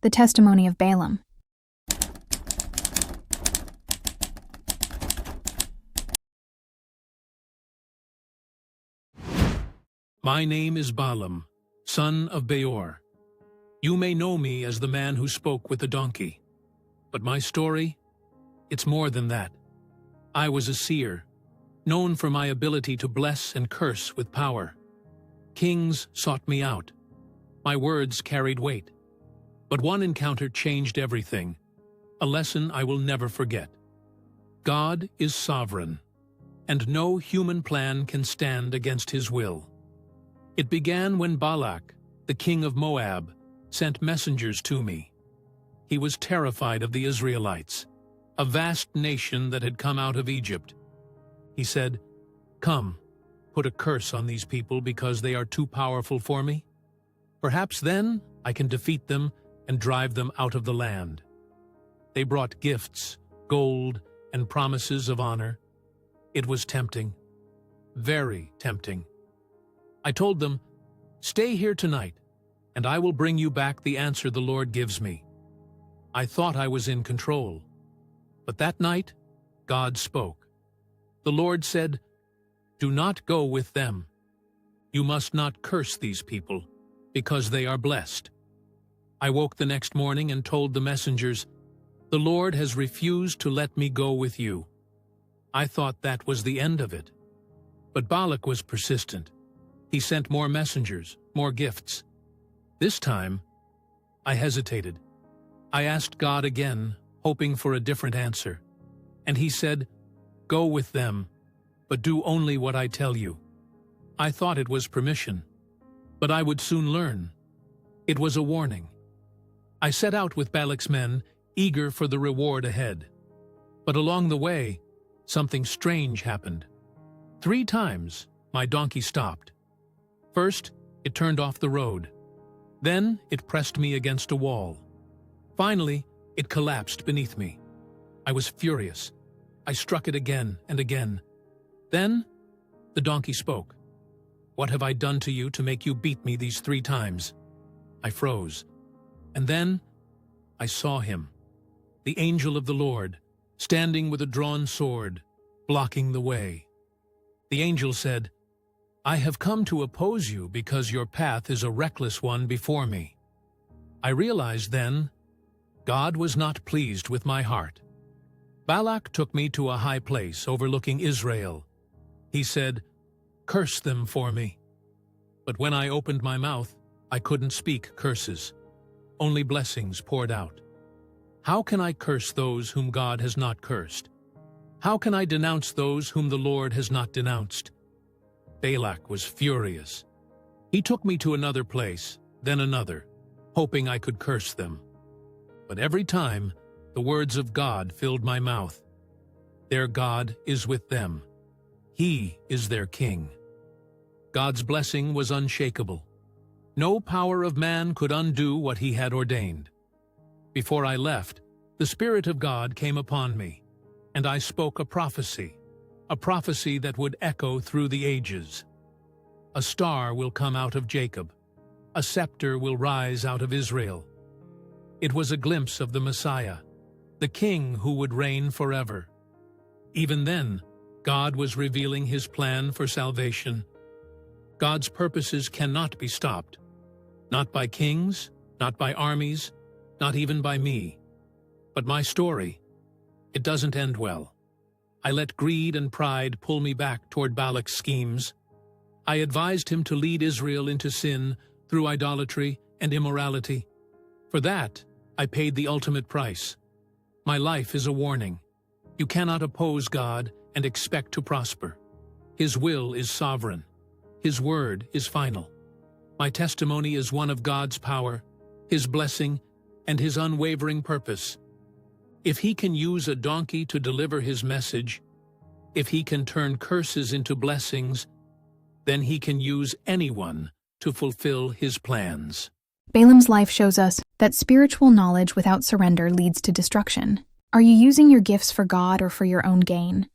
The testimony of Balaam. My name is Balaam, son of Beor. You may know me as the man who spoke with the donkey. But my story? It's more than that. I was a seer, known for my ability to bless and curse with power. Kings sought me out. My words carried weight. But one encounter changed everything, a lesson I will never forget. God is sovereign, and no human plan can stand against his will. It began when Balak, the king of Moab, sent messengers to me. He was terrified of the Israelites, a vast nation that had come out of Egypt. He said, "Come, put a curse on these people because they are too powerful for me. Perhaps then I can defeat them and drive them out of the land." They brought gifts, gold, and promises of honor. It was tempting, very tempting. I told them, "Stay here tonight, and I will bring you back the answer the Lord gives me." I thought I was in control. But that night, God spoke. The Lord said, "Do not go with them. You must not curse these people, because they are blessed." I woke the next morning and told the messengers, "The Lord has refused to let me go with you." I thought that was the end of it. But Balak was persistent. He sent more messengers, more gifts. This time, I hesitated. I asked God again, hoping for a different answer. And he said, "Go with them, but do only what I tell you." I thought it was permission, but I would soon learn. It was a warning. I set out with Balak's men, eager for the reward ahead. But along the way, something strange happened. 3 times, my donkey stopped. First, it turned off the road. Then, it pressed me against a wall. Finally, it collapsed beneath me. I was furious. I struck it again and again. Then, the donkey spoke. "What have I done to you to make you beat me these 3 times?" I froze. And then, I saw him, the angel of the Lord, standing with a drawn sword, blocking the way. The angel said, "I have come to oppose you because your path is a reckless one before me." I realized then, God was not pleased with my heart. Balak took me to a high place overlooking Israel. He said, "Curse them for me." But when I opened my mouth, I couldn't speak curses. Only blessings poured out. How can I curse those whom God has not cursed? How can I denounce those whom the Lord has not denounced? Balak was furious. He took me to another place, then another, hoping I could curse them. But every time, the words of God filled my mouth. Their God is with them. He is their king. God's blessing was unshakable. No power of man could undo what he had ordained. Before I left, the Spirit of God came upon me, and I spoke a prophecy that would echo through the ages. A star will come out of Jacob. A scepter will rise out of Israel. It was a glimpse of the Messiah, the King who would reign forever. Even then, God was revealing his plan for salvation. God's purposes cannot be stopped. Not by kings, not by armies, not even by me. But my story, it doesn't end well. I let greed and pride pull me back toward Balak's schemes. I advised him to lead Israel into sin through idolatry and immorality. For that, I paid the ultimate price. My life is a warning. You cannot oppose God and expect to prosper. His will is sovereign. His word is final. My testimony is one of God's power, his blessing, and his unwavering purpose. If he can use a donkey to deliver his message, if he can turn curses into blessings, then he can use anyone to fulfill his plans. Balaam's life shows us that spiritual knowledge without surrender leads to destruction. Are you using your gifts for God or for your own gain?